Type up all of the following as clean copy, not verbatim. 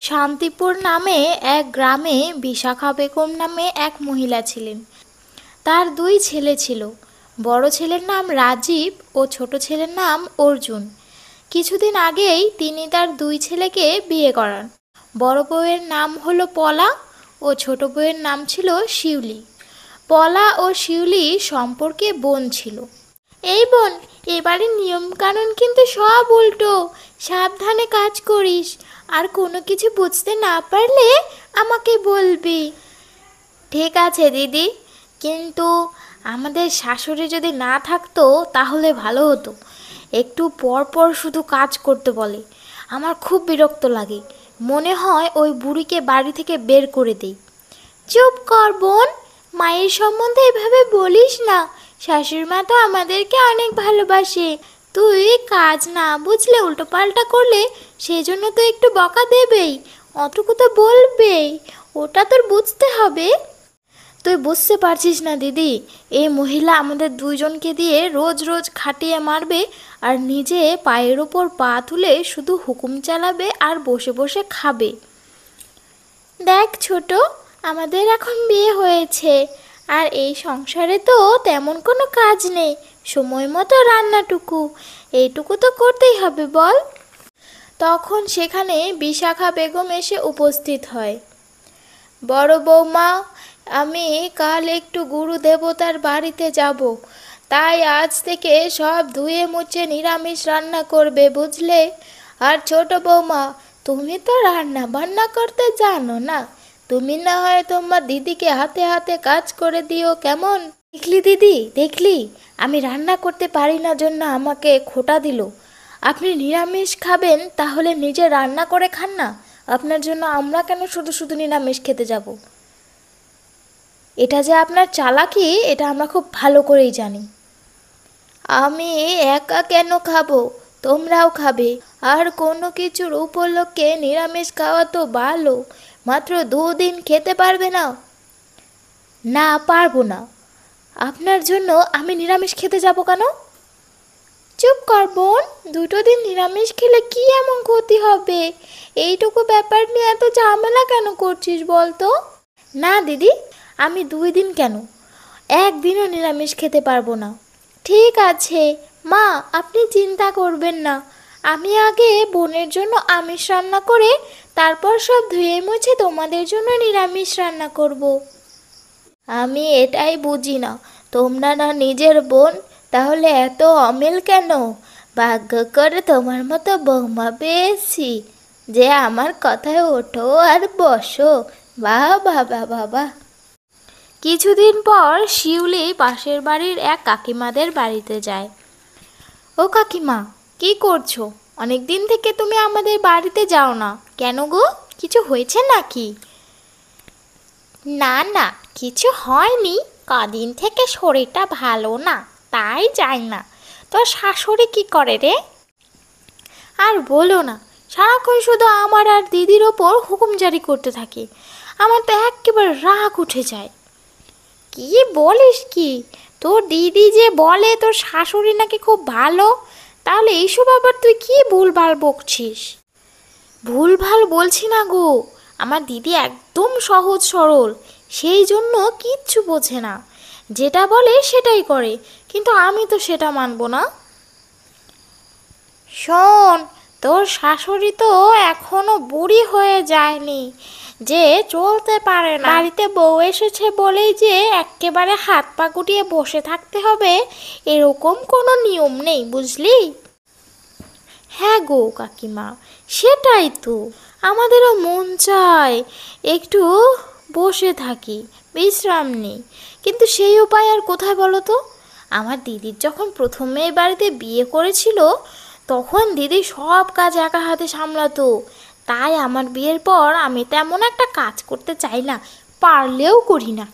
শান্তিপুর নামে এক গ্রামে বিশাখা বেগম নামে এক মহিলা ছিলেন। তার দুই ছেলে ছিল। বড় ছেলের নাম রাজীব ও ছোট ছেলের নাম অর্জুন। কিছুদিন আগেই তিনি তার দুই ছেলেকে বিয়ে করান। বড় বউয়ের নাম হলো পলা ও ছোট বউয়ের নাম ছিল শিউলি। পলা ও শিউলি সম্পর্কে বোন ছিল। এই বোন, এবারে নিয়মকানুন কিন্তু সব উল্টো, সাবধানে কাজ করিস। আর কোনো কিছু বুঝতে না পারলে আমাকে বলবি। ঠিক আছে দিদি, কিন্তু আমাদের শাশুড়ি যদি না থাকতো তাহলে ভালো হতো। একটু পর পর শুধু কাজ করতে বলে, আমার খুব বিরক্ত লাগে। মনে হয় ওই বুড়িকে বাড়ি থেকে বের করে দেই। চুপ কর বোন, মায়ের সম্বন্ধে এভাবে বলিস না। শাশুড়ি মা তো আমাদেরকে অনেক ভালোবাসে। তুই কাজ না বুঝলে উল্টোপাল্টা করলে সেই জন্য তো একটু বকা দেবেই, অতটুকু তো বলবেই। ওটা তোর বুঝতে হবে। তুই বুঝতে পারছিস না দিদি, এই মহিলা আমাদের দুইজনকে দিয়ে রোজ রোজ খাটিয়ে মারবে আর নিজে পায়ের ওপর পা তুলে শুধু হুকুম চালাবে আর বসে বসে খাবে। দেখ ছোট, আমাদের এখন বিয়ে হয়েছে, আর এই সংসারে তো তেমন কোনো কাজ নেই। সময় মতো রান্নাটুকু, এইটুকু তো করতেই হবে বল। তখন সেখানে বিশাখা বেগম এসে উপস্থিত হয়। বড় বৌমা, আমি কাল একটু গুরু দেবতার বাড়িতে যাব, তাই আজ থেকে সব ধুয়ে মুছে নিরামিষ রান্না করবে, বুঝলে? আর ছোট বৌমা, তুমি তো রান্না বান্না করতে জানো না, তুমি না হয় তোমার দিদিকে হাতে হাতে কাজ করে দিও, কেমন? দেখলি দিদি, দেখলি, আমি রান্না করতে পারি না জন্য আমাকে খোঁটা দিল। আপনি নিরামিষ খাবেন তাহলে নিজে রান্না করে খান না। আপনার জন্য আমরা কেন শুধু শুধু নিরামিষ খেতে যাব? এটা যে আপনার চালাকি, এটা আমরা খুব ভালো করেই জানি। আমি একা কেন খাবো? তোমরাও খাবে। আর কোনো কিছুর উপলক্ষে নিরামিষ খাওয়া তো ভালো। মাত্র 2 দিন খেতে পারবে না? না, পারবো না। আপনার জন্য আমি নিরামিষ খেতে যাব কেন? চুপ কর বোন, 2 দিন নিরামিষ খেলে কি এমন ক্ষতি হবে? এইটুকু ব্যাপার নিয়ে এত ঝামেলা কেন করছিস বল তো? না দিদি, আমি 2 দিন কেন, একদিনও নিরামিষ খেতে পারবো না। ঠিক আছে মা, আপনি চিন্তা করবেন না। আমি আগে বোনের জন্য আমিষ রান্না করে তারপর সব ধুয়ে মুছে তোমাদের জন্য নিরামিষ রান্না করব। আমি এটাই বুঝি না, তোমরা না নিজের বোন, তাহলে এত অমিল কেন? ভাগ্য করে তোমার মতো বৌমা পেয়েছি, যে আমার কথায় ওঠো আর বসো। বাহ বাবা বাবা। কিছুদিন পর শিউলি পাশের বাড়ির এক কাকিমাদের বাড়িতে যায়। ও কাকিমা, কি করছো? অনেক দিন থেকে তুমি আমাদের বাড়িতে যাও না কেন গো? কিছু হয়েছে নাকি? না না, কিছু হয়নি। কদিন থেকে শরীরটা ভালো না, তাই যাই না। তোর শাশুড়ি কি করে রে? আর বলো না, সারাক্ষণ শুধু আমার আর দিদির ওপর হুকুম জারি করতে থাকে। আমার তো একেবারে রাগ উঠে যায়। কি বলিস কি? তোর দিদি যে বলে তোর শাশুড়ি নাকি খুব ভালো, তাহলে এইসব আবার তুই কি ভুলভাল বকছিস? ভুলভাল বলছি না গো, আমার দিদি একদম সহজ সরল, সেই জন্য কিচ্ছু বোঝে না। যেটা বলে সেটাই করে, কিন্তু আমি তো সেটা মানবো না। শোন, তোর শাশুড়ি তো এখনো বুড়ি হয়ে যায়নি যে চলতে পারে না। বাড়িতে বউ এসেছে বলেই যে একেবারে হাত পা গুটিয়ে বসে থাকতে হবে এরকম কোনো নিয়ম নেই, বুঝলি? হ্যাঁ গো কাকিমা, সেটাই তো, আমাদেরও মন চায় একটু বসে থাকি, বিশ্রাম নিই, কিন্তু সেই উপায় আর কোথায় বলো তো? আমার দিদির যখন প্রথমে এই বাড়িতে বিয়ে করেছিল, তখন দিদি সব কাজ একা হাতে সামলাতো। তাই আমার বিয়ের পর আমি তেমন একটা কাজ করতে চাই না, পারলেও করি না।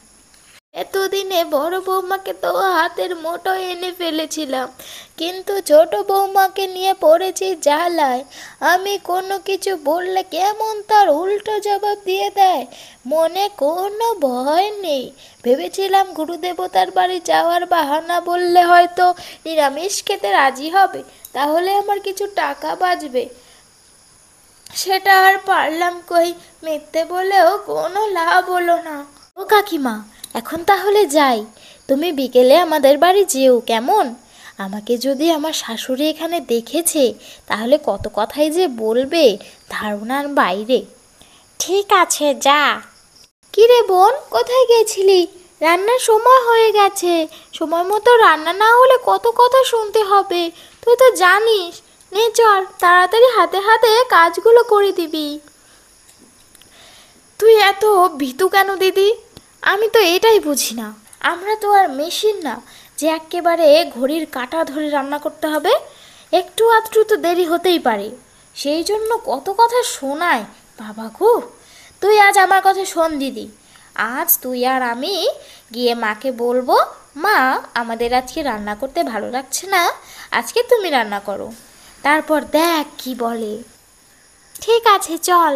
এতদিনে বড় বৌমাকে তো হাতের মুঠোয় এনে ফেলেছিলাম, কিন্তু ছোট বৌমাকে নিয়ে পড়েছি জ্বালায়। আমি কোনো কিছু বললে কেমন তার উল্টো জবাব দিয়ে দেয়। মনে কোনো ভয় নেই। ভেবেছিলাম গুরুদেবতার বাড়ি যাওয়ার বাহানা বললে হয়তো নিরামিষ খেতে রাজি হবে, তাহলে আমার কিছু টাকা বাঁচবে। সেটা আর পারলাম কই, মিথ্যে বলেও কোনো লাভ হলো না। ও কাকিমা, এখন তাহলে যাই, তুমি বিকেলে আমাদের বাড়ি যেও কেমন? আমাকে যদি আমার শাশুড়ি এখানে দেখেছে তাহলে কত কথাই যে বলবে, ধারণার বাইরে। ঠিক আছে, যা। কিরে বোন, কোথায় গেছিলি? রান্নার সময় হয়ে গেছে, সময় মতো রান্না না হলে কত কথা শুনতে হবে, তুই তো জানিস। নে চল, তাড়াতাড়ি হাতে হাতে কাজগুলো করে দিবি। তুই এত ভীতু কেন দিদি? আমি তো এটাই বুঝি না, আমরা তো আর মেশিন না যে একেবারে ঘড়ির কাঁটা ধরে রান্না করতে হবে। একটু আধটু তো দেরি হতেই পারে, সেই জন্য কত কথা শোনায়। বাবা গো, তুই আজ আমার কথা শোন দিদি। আজ তুই আর আমি গিয়ে মাকে বলবো, মা আমাদের আজকে রান্না করতে ভালো লাগছে না, আজকে তুমি রান্না করো। তারপর দেখ কি বলে। ঠিক আছে, চল।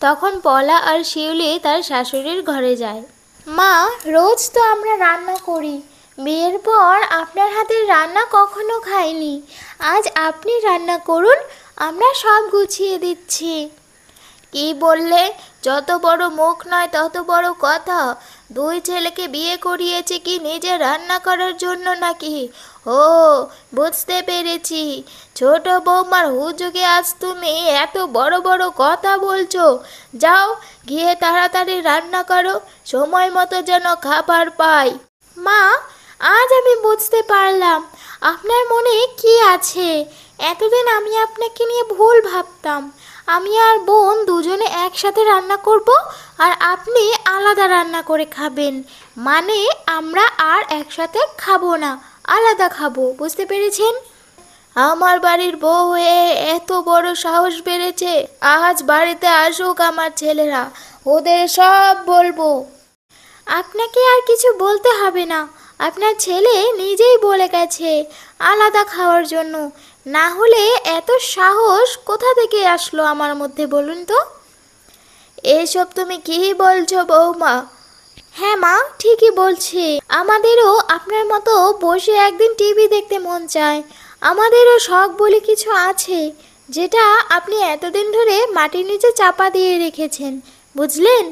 তখন পলা আর শিউলি তার শাশুড়ির ঘরে যায়। মা, রোজ তো আমরা রান্না করি, বিয়ের পর আপনার হাতের রান্না কখনো খাইনি, আজ আপনি রান্না করুন, আমরা সব গুছিয়ে দিচ্ছি। কি বললে? যত বড় মুখ নয় তত বড় কথা। দুই ছেলেকে বিয়ে করিয়েছে কি নিজে রান্না করার জন্য নাকি? ও, বুঝতে পেরেছি। ছোট বৌমার হুজুগে আজ তুমি এত বড় বড় কথা বলছো। যাও, গিয়ে তাড়াতাড়ি রান্না করো, সময় মতো যেন খাবার পাই। মা, আজ আমি বুঝতে পারলাম আপনার মনে কি আছে। এতদিন আমি আপনাকে নিয়ে ভুল ভাবতাম। আমি আর বোন দুজনে একসাথে রান্না করব, আর আপনি আলাদা রান্না করে খাবেন। মানে আমরা আর একসাথে খাবো না, আলাদা খাবো, বুঝতে পেরেছেন? আমার বাড়ির বউ হয়ে এত বড় সাহস বেড়েছে। আজ বাড়িতে আসুক আমার ছেলেরা, ওদের সব বলবো। আপনাকে আর কিছু বলতে হবে না, আপনার ছেলে নিজেই বলে গেছে আলাদা খাওয়ার জন্য। না হলে এত সাহস কোথা থেকে আসলো আমার মধ্যে বলুন তো? এসব তুমি কি বলছো বৌমা? হ্যাঁ মা, ঠিকই বলছি। আমাদেরও আপনার মতো বসে একদিন টিভি দেখতে মন চায়। আমাদেরও শখ বলে কিছু আছে, যেটা আপনি এতদিন ধরে মাটির নিচে চাপা দিয়ে রেখেছেন, বুঝলেন?